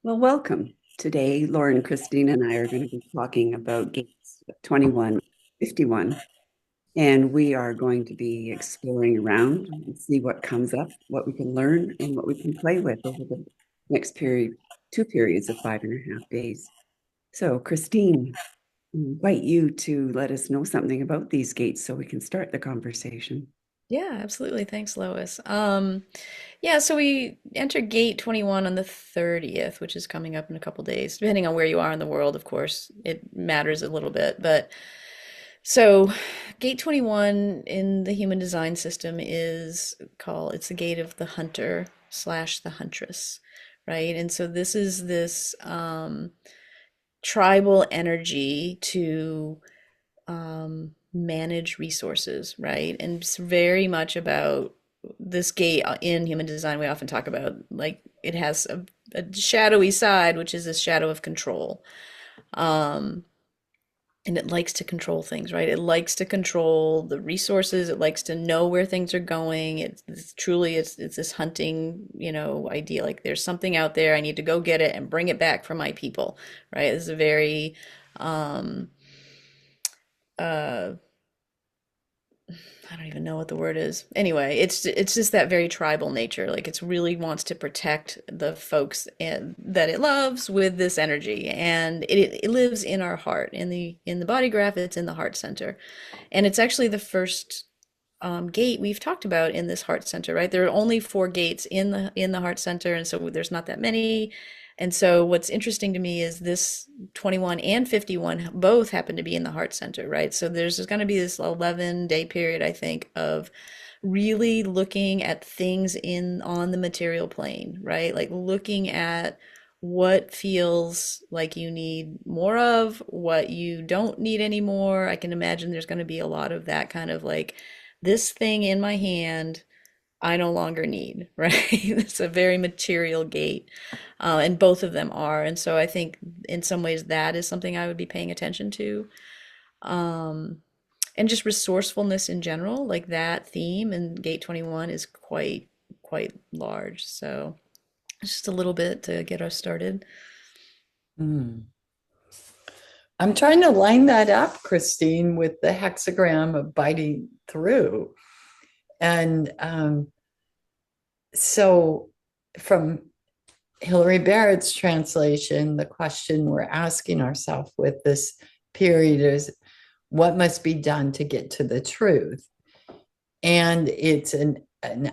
Well, welcome. Today, Lauren, Christine, and I are going to be talking about gates 21, 51, and we are going to be exploring around and see what comes up, what we can learn, and what we can play with over the next period, two periods of 5.5 days. So, Christine, I invite you to let us know something about these gates so we can start the conversation. Yeah, absolutely. Thanks, Lois. Yeah, so we enter gate 21 on the 30th, which is coming up in a couple days. Depending on where you are in the world, of course, it matters a little bit. But so gate 21 in the human design system it's the gate of the hunter slash the huntress, right? And so this is this tribal energy to manage resources, right? And it's very much about this gate in human design. We often talk about like it has a shadowy side, which is this shadow of control. Um, and it likes to control things, right? It likes to control the resources. It likes to know where things are going. It's this hunting, idea. Like there's something out there. I need to go get it and bring it back for my people, right? This is a very um, uh, I don't even know what the word is. Anyway, it's just that very tribal nature. Like it's really wants to protect the folks that it loves with this energy, and it lives in our heart. In the body graph, it's in the heart center, and it's actually the first gate we've talked about in this heart center, right? There are only four gates in the heart center, and so there's not that many. And so what's interesting to me is this 21 and 51 both happen to be in the heart center, right? So there's going to be this 11-day period, I think, of really looking at things in on the material plane, right? Like looking at what feels like you need more of, what you don't need anymore. I can imagine there's going to be a lot of that kind of like this thing in my hand I no longer need, right? It's a very material gate, and both of them are. And so I think in some ways that is something I would be paying attention to. Um, and just resourcefulness in general, like that theme in Gate 21 is quite large. So just a little bit to get us started. Hmm. I'm trying to line that up, Christine, with the hexagram of biting through. And so, from Hilary Barrett's translation, the question we're asking ourselves with this period is what must be done to get to the truth? And it's an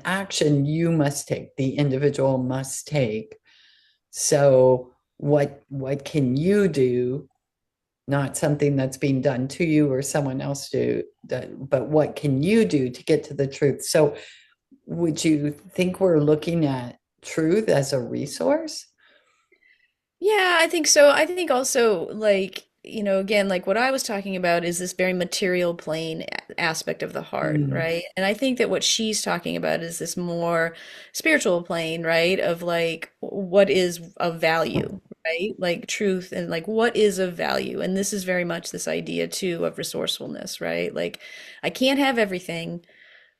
action you must take, the individual must take. So, what can you do, not something that's being done to you or someone else do, but what can you do to get to the truth? So would you think we're looking at truth as a resource? Yeah, I think so. I think also like, again, like what I was talking about is this very material plane aspect of the heart, Mm. right? And I think that what she's talking about is this more spiritual plane, right? Of like what is of value, right? Like truth and like what is of value. And this is very much this idea too of resourcefulness, right? Like I can't have everything,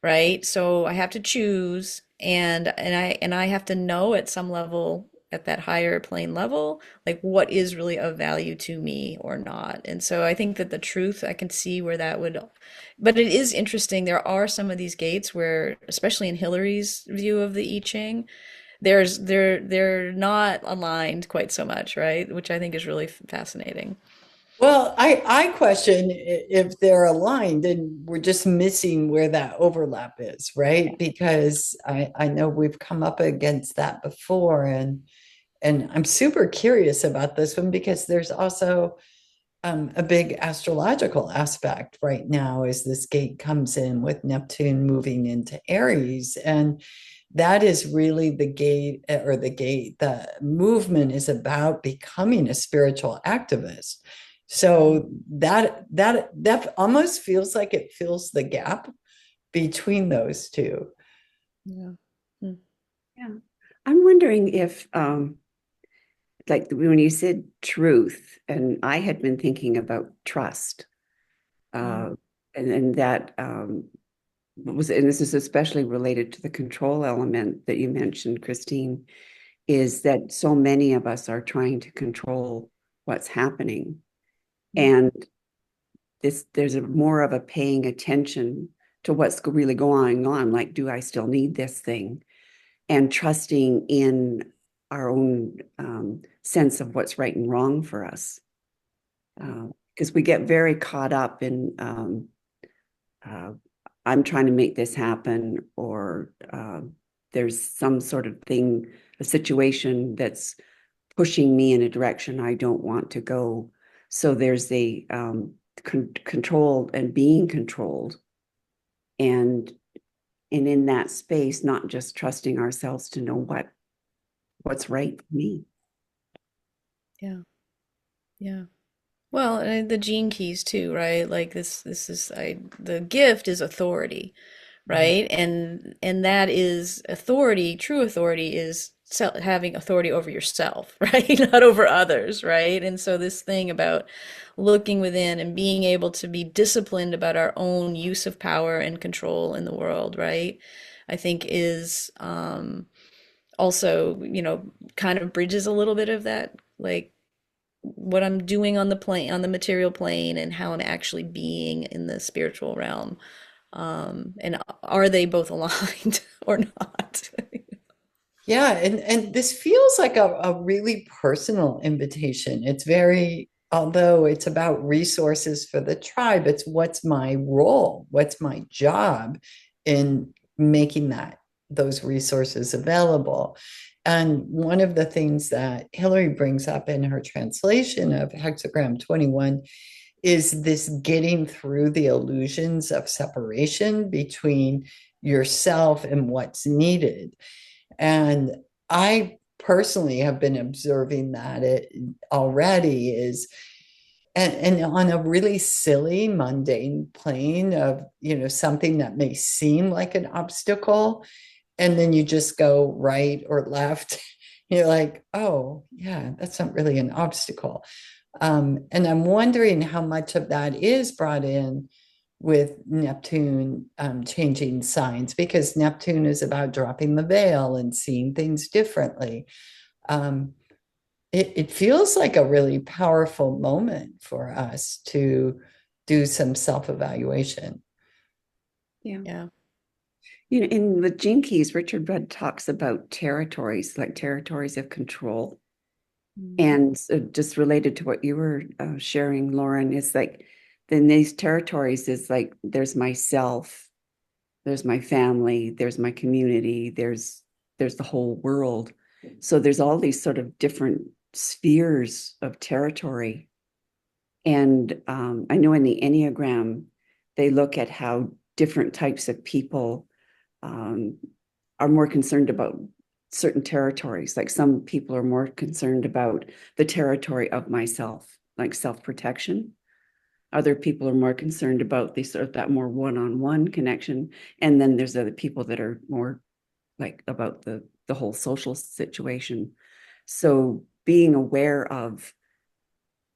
right? So I have to choose and I have to know at some level at that higher plane level like what is really of value to me or not. And so I think that the truth I can see where that would but it is interesting there are some of these gates where especially in Hillary's view of the I Ching they're not aligned quite so much, right? Which I think is really fascinating. Well, I question if they're aligned and we're just missing where that overlap is, right? Because I know we've come up against that before, and I'm super curious about this one because there's also a big astrological aspect right now as this gate comes in with Neptune moving into Aries. And that is really the gate, or the movement is about becoming a spiritual activist. So that almost feels like it fills the gap between those two. Yeah. Hmm. Yeah. I'm wondering if like when you said truth, and I had been thinking about trust, Mm. uh, and that and this is especially related to the control element that you mentioned, Christine. is that so many of us are trying to control what's happening. And there's more of a paying attention to what's really going on. Like, do I still need this thing? And trusting in our own sense of what's right and wrong for us. Because we get very caught up in I'm trying to make this happen, or there's some sort of thing, a situation that's pushing me in a direction I don't want to go. So there's a control and being controlled, and in that space, not just trusting ourselves to know what's right for me. Yeah. Yeah. Well, and the gene keys too, right? Like this is the gift is authority, right? And that is authority. True authority is having authority over yourself, right? Not over others, right? And so this thing about looking within and being able to be disciplined about our own use of power and control in the world, right? I think is also, kind of bridges a little bit of that, like what I'm doing on the plane, on the material plane, and how I'm actually being in the spiritual realm. And are they both aligned or not? Yeah, and this feels like a really personal invitation. It's very, although it's about resources for the tribe, it's what's my role, what's my job in making those resources available. And one of the things that Hillary brings up in her translation of Hexagram 21 is this getting through the illusions of separation between yourself and what's needed. And I personally have been observing that it already is, and on a really silly, mundane plane of, something that may seem like an obstacle, and then you just go right or left. You're like, oh, yeah, that's not really an obstacle. And I'm wondering how much of that is brought in with Neptune changing signs, because Neptune is about dropping the veil and seeing things differently. Um, it feels like a really powerful moment for us to do some self-evaluation. Yeah. Yeah. In the Gene Keys, Richard Rudd talks about territories, like territories of control. And so just related to what you were sharing, Lauren, is like, then these territories is like, there's myself, there's my family, there's my community, there's the whole world. So there's all these sort of different spheres of territory. And I know in the Enneagram, they look at how different types of people are more concerned about certain territories. Like some people are more concerned about the territory of myself, like self-protection. Other people are more concerned about the sort of that more one-on-one connection. And then there's other people that are more like about the whole social situation. So being aware of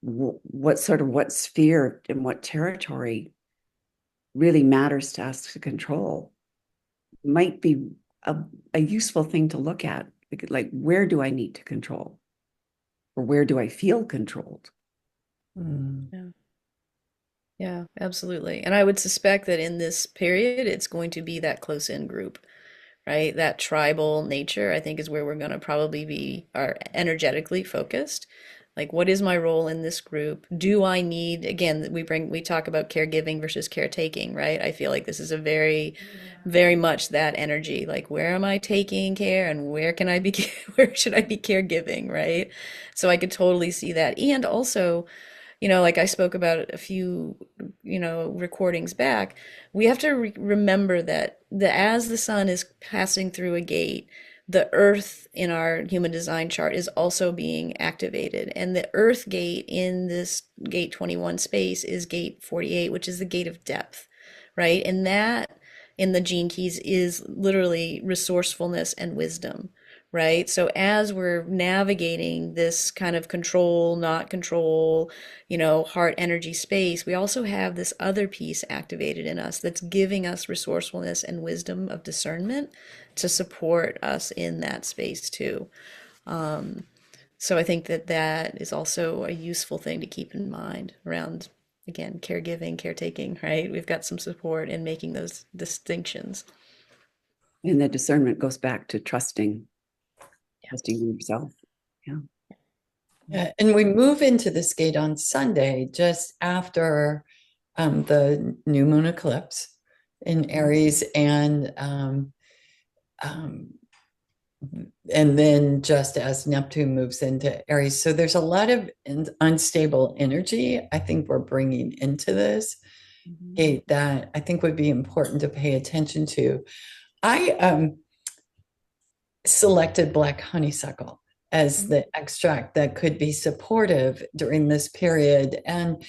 what sphere and what territory really matters to us to control might be a useful thing to look at. Like, where do I need to control? Or where do I feel controlled? Yeah. Yeah, absolutely. And I would suspect that in this period, it's going to be that close in group, right? That tribal nature, I think, is where we're going to probably be are energetically focused. Like, what is my role in this group? Do I need, again, we talk about caregiving versus caretaking, right? I feel like this is a very much that energy. Like, where am I taking care and where can I be, where should I be caregiving, right? So I could totally see that. And also, like I spoke about a few, recordings back, we have to remember that as the sun is passing through a gate, the earth in our human design chart is also being activated. And the earth gate in this gate 21 space is gate 48, which is the gate of depth, right? And that in the gene keys is literally resourcefulness and wisdom, right? So as we're navigating this kind of control, not control, heart energy space, we also have this other piece activated in us that's giving us resourcefulness and wisdom of discernment to support us in that space too. So I think that that is also a useful thing to keep in mind around, again, caregiving, caretaking, right? We've got some support in making those distinctions. And the discernment goes back to trusting in yourself. Yeah. Yeah, and we move into this gate on Sunday just after the new moon eclipse in Aries, um, and then just as Neptune moves into Aries. So there's a lot of unstable energy I think we're bringing into this gate that I think would be important to pay attention to. I selected black honeysuckle as the extract that could be supportive during this period. And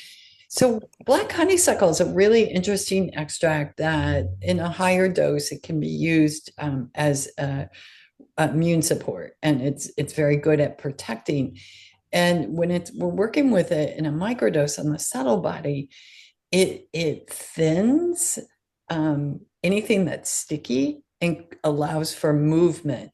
so black honeysuckle is a really interesting extract that in a higher dose, it can be used as immune support, and it's very good at protecting. And when we're working with it in a microdose on the subtle body, it thins anything that's sticky and allows for movement.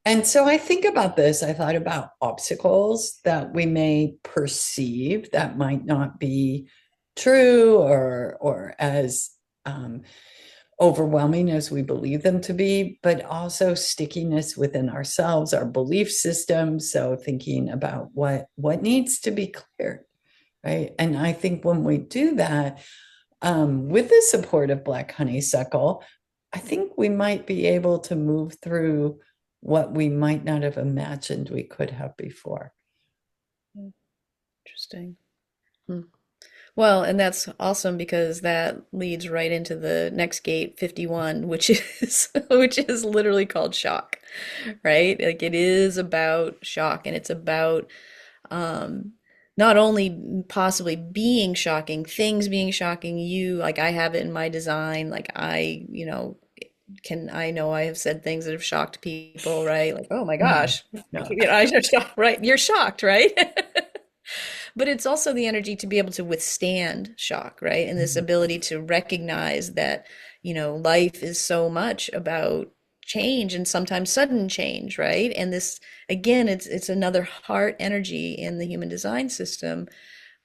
And so I think about this. I thought about obstacles that we may perceive that might not be true or as overwhelming as we believe them to be, but also stickiness within ourselves, our belief system. So thinking about what needs to be cleared, right? And I think when we do that, with the support of black honeysuckle, I think we might be able to move through what we might not have imagined we could have before. Interesting. Well, and that's awesome because that leads right into the next gate, 51, which is which is literally called shock, right? Like it is about shock and it's about not only possibly being shocking, things being shocking, you, like I have it in my design, like I know I have said things that have shocked people, right? Like, oh my gosh, No. I'm shocked, right? You're shocked, right? But it's also the energy to be able to withstand shock, right? And this ability to recognize that, life is so much about change and sometimes sudden change, right? And this, again, it's another heart energy in the human design system,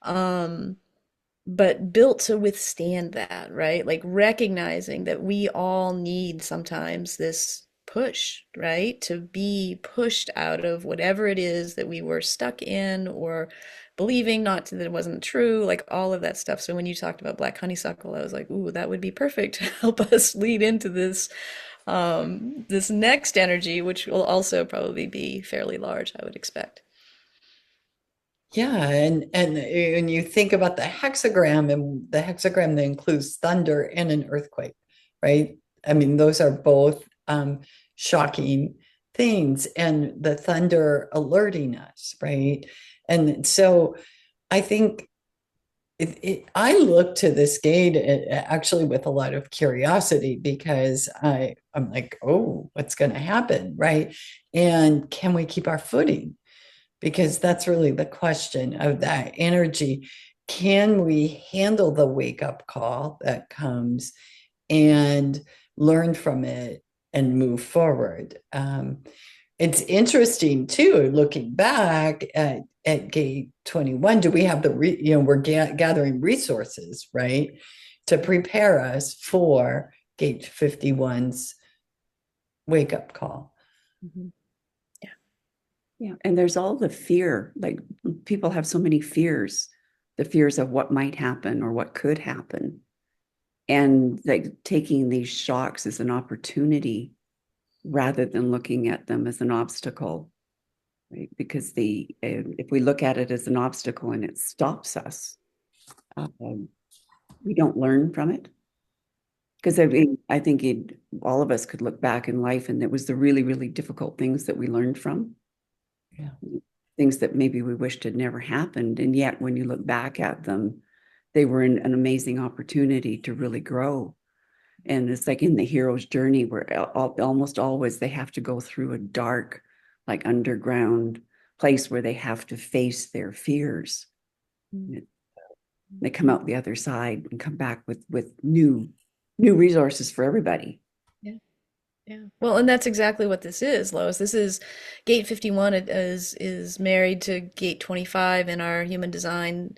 but built to withstand that, right? Like recognizing that we all need sometimes this push, right? To be pushed out of whatever it is that we were stuck in or believing not to, that it wasn't true, like all of that stuff. So when you talked about black honeysuckle, I was like, ooh, that would be perfect to help us lead into this next energy, which will also probably be fairly large, I would expect. Yeah, and when you think about the hexagram, and the hexagram that includes thunder and an earthquake, right? I mean, those are both shocking things, and the thunder alerting us, right? And so I think I look to this gate actually with a lot of curiosity because I'm like, oh, what's going to happen, right? And can we keep our footing? Because that's really the question of that energy. Can we handle the wake up call that comes and learn from it and move forward? It's interesting too, looking back at gate 21, do we have we're gathering resources, right, to prepare us for gate 51's wake up call. Mhm. Yeah. And there's all the fear, like people have so many fears, the fears of what might happen or what could happen. And like taking these shocks as an opportunity rather than looking at them as an obstacle, right? Because if we look at it as an obstacle and it stops us, we don't learn from it. Because I think all of us could look back in life and it was the really, really difficult things that we learned from. Yeah. Things that maybe we wished had never happened. And yet when you look back at them, they were an amazing opportunity to really grow. And it's like in the hero's journey where almost always they have to go through a dark, like underground place where they have to face their fears. They come out the other side and come back with new resources for everybody. Yeah. Yeah. Well, and that's exactly what this is, Lois. This is gate 51 is married to gate 25 in our human design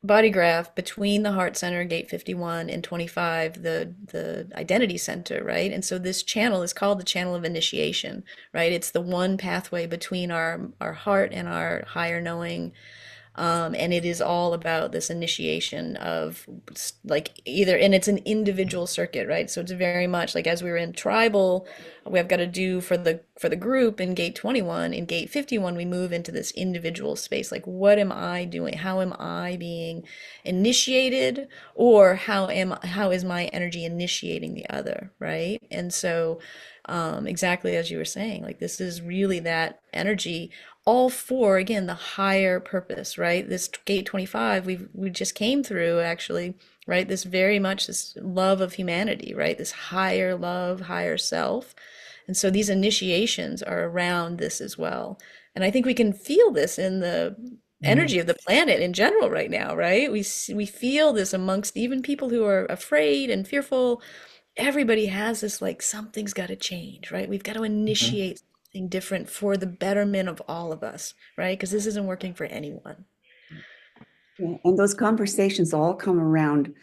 body graph between the heart center, gate 51, and 25, the identity center, right? And so this channel is called the channel of initiation, right? It's the one pathway between our heart and our higher knowing, and it is all about this initiation of like either, and it's an individual circuit, right? So it's very much like as we were in tribal, we've got to do for the group in gate 21, in gate 51, we move into this individual space. Like, what am I doing? How am I being initiated? Or how is my energy initiating the other, right? And so exactly as you were saying, like this is really that energy all for again the higher purpose, right? This gate 25 we just came through actually, right? This very much this love of humanity, right? This higher love, higher self. And so these initiations are around this as well. And I think we can feel this in the Mm. energy of the planet in general right now, right? We feel this amongst even people who are afraid and fearful. Everybody has this like something's got to change, right? We've got to Mhm. initiate something different for the betterment of all of us, right? Because this isn't working for anyone. Yeah, and those conversations all come around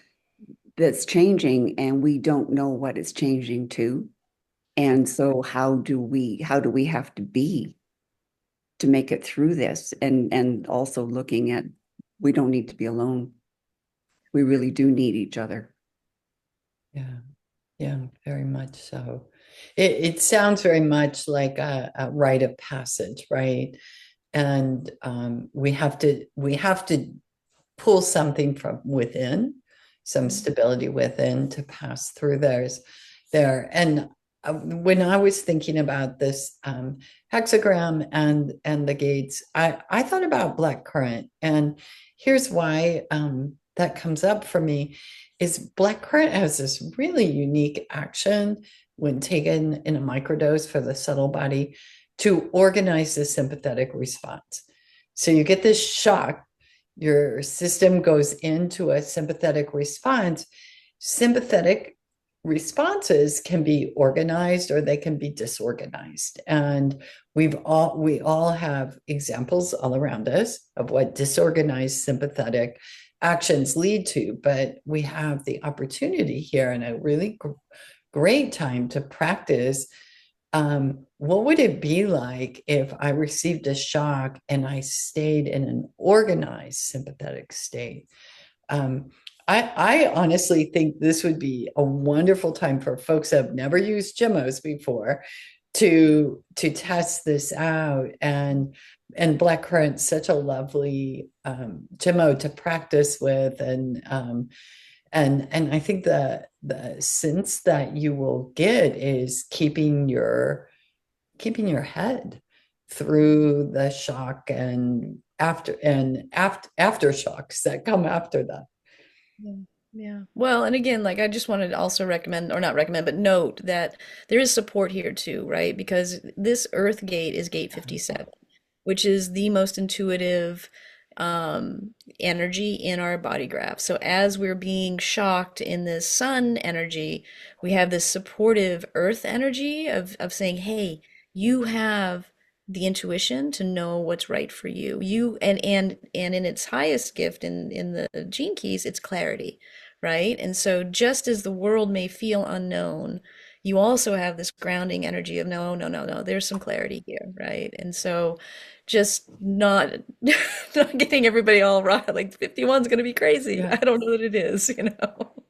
that's changing, and we don't know what it's changing to. And so how do we have to be to make it through this? And also looking at we don't need to be alone. We really do need each other. Yeah, yeah, very much so. It sounds very much like a rite of passage, right? And we have to pull something from within, some stability within to pass through there. And when I was thinking about this hexagram and the gates, I thought about black currant, and here's why that comes up for me is black currant has this really unique action when taken in a microdose for the subtle body to organize the sympathetic response. So you get this shock, your system goes into a sympathetic response. Sympathetic responses can be organized or they can be disorganized. And we all have examples all around us of what disorganized sympathetic actions lead to, but we have the opportunity here and a really great time to practice what would it be like if I received a shock and I stayed in an organized sympathetic state? Um, I honestly think this would be a wonderful time for folks that have never used Gemmos before to test this out. And blackcurrant's such a lovely Gemmo to practice with, and I think the sense that you will get is keeping your head through the shock and aftershocks that come after that. Yeah. Yeah. Well, and again, like I just wanted to also recommend, or not recommend, but note that there is support here too, right? Because this Earth gate is gate 57, which is the most intuitive energy in our body graph. So as we're being shocked in this sun energy, we have this supportive Earth energy of saying, hey, you have the intuition to know what's right for you. You and in its highest gift in the gene keys, it's clarity, right? And so just as the world may feel unknown, you also have this grounding energy of no, no, no, no, there's some clarity here, right? And so just not not getting everybody all right, like 51's going to be crazy. Yeah. I don't know that it is, you know.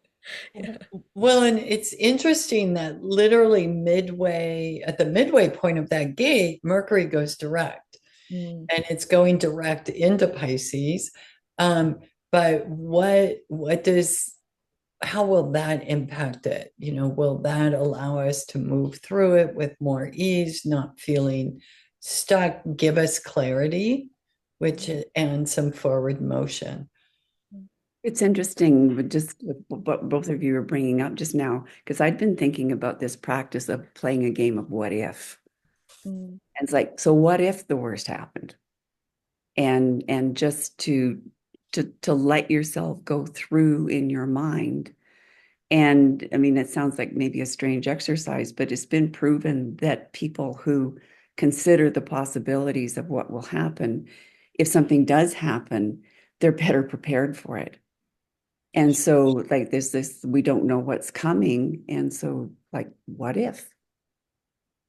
Yeah. Well, and it's interesting that literally midway, at the midway point of that gate, Mercury goes direct Mm. and it's going direct into Pisces. Um, but how will that impact it? Will that allow us to move through it with more ease, not feeling stuck, give us clarity, and some forward motion? It's interesting, but just what both of you are bringing up just now, because I'd been thinking about this practice of playing a game of what if. Mm. And it's like, so what if the worst happened? And just to let yourself go through in your mind And I mean, it sounds like maybe a strange exercise, but it's been proven that people who consider the possibilities of what will happen, if something does happen, they're better prepared for it. And so, like, there's this, we don't know what's coming. And so, like, what if?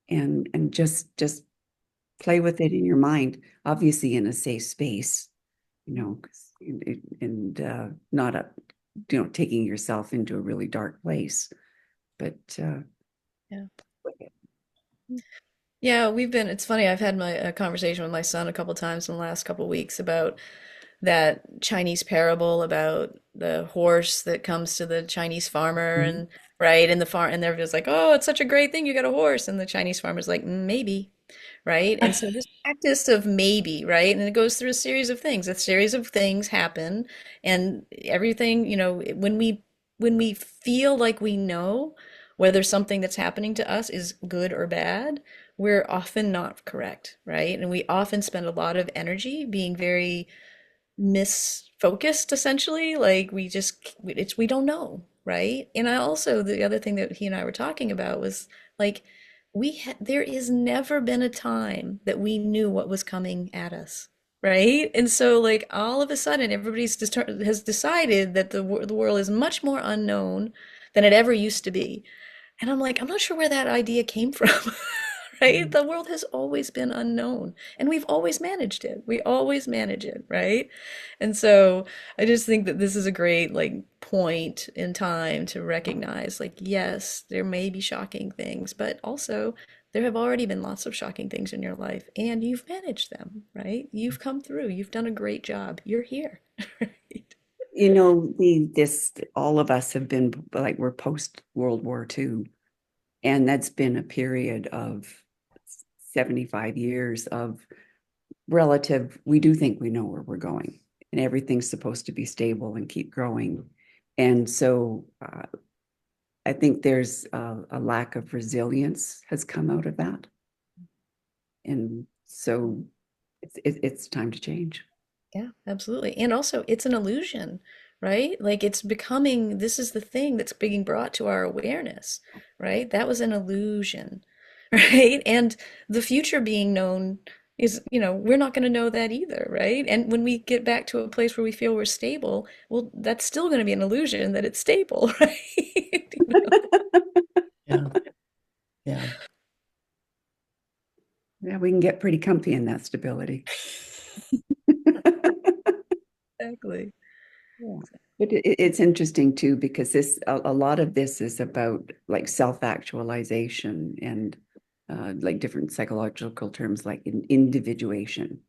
And just play with it in your mind, obviously in a safe space, you know, and not a, taking yourself into a really dark place. But Yeah. Yeah, it's funny, I've had a conversation with my son a couple times in the last couple weeks about that Chinese parable about the horse that comes to the Chinese farmer Mhm. and right and the farm and everybody's like, "Oh, it's such a great thing you got a horse." And the Chinese farmer's like, Maybe." Right? And so this practice of maybe, right? And it goes through a series of things. A series of things happen and everything, when we feel like we know whether something that's happening to us is good or bad, we're often not correct, right? And we often spend a lot of energy being very misfocused essentially, like we don't know, right? And I also, the other thing that he and I were talking about was like there is never been a time that we knew what was coming at us, right? And so like all of a sudden has decided that the world is much more unknown than it ever used to be. And I'm like, I'm not sure where that idea came from. Right? The world has always been unknown and we've always managed it. We always manage it, right? And so I just think that this is a great like point in time to recognize like, yes, there may be shocking things, but also there have already been lots of shocking things in your life and you've managed them, right? You've come through. You've done a great job. You're here. Right? This all of us have been like, we're post World War II, and that's been a period of 75 years of relative, we do think we know where we're going, and everything's supposed to be stable and keep growing. And so I think there's a lack of resilience has come out of that. And so it's time to change. Yeah, absolutely. And also, it's an illusion, right? Like this is the thing that's being brought to our awareness, right? That was an illusion, right? And the future being known is, we're not going to know that either, right? And when we get back to a place where we feel we're stable, well, that's still going to be an illusion that it's stable, right? Yeah. Yeah. Yeah, we can get pretty comfy in that stability. Exactly. Yeah. But it's interesting too, because a lot of this is about like self-actualization and like different psychological terms like individuation.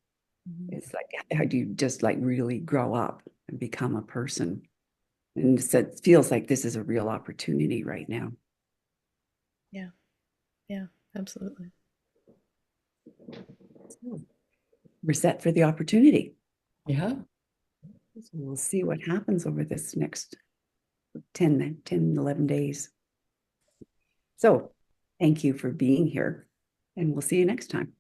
Mhm. It's like, how do you just like really grow up and become a person? And so it feels like this is a real opportunity right now. Yeah, yeah, absolutely. So we're set for the opportunity. Yeah. So we'll see what happens over this next 11 days. So thank you for being here, and we'll see you next time.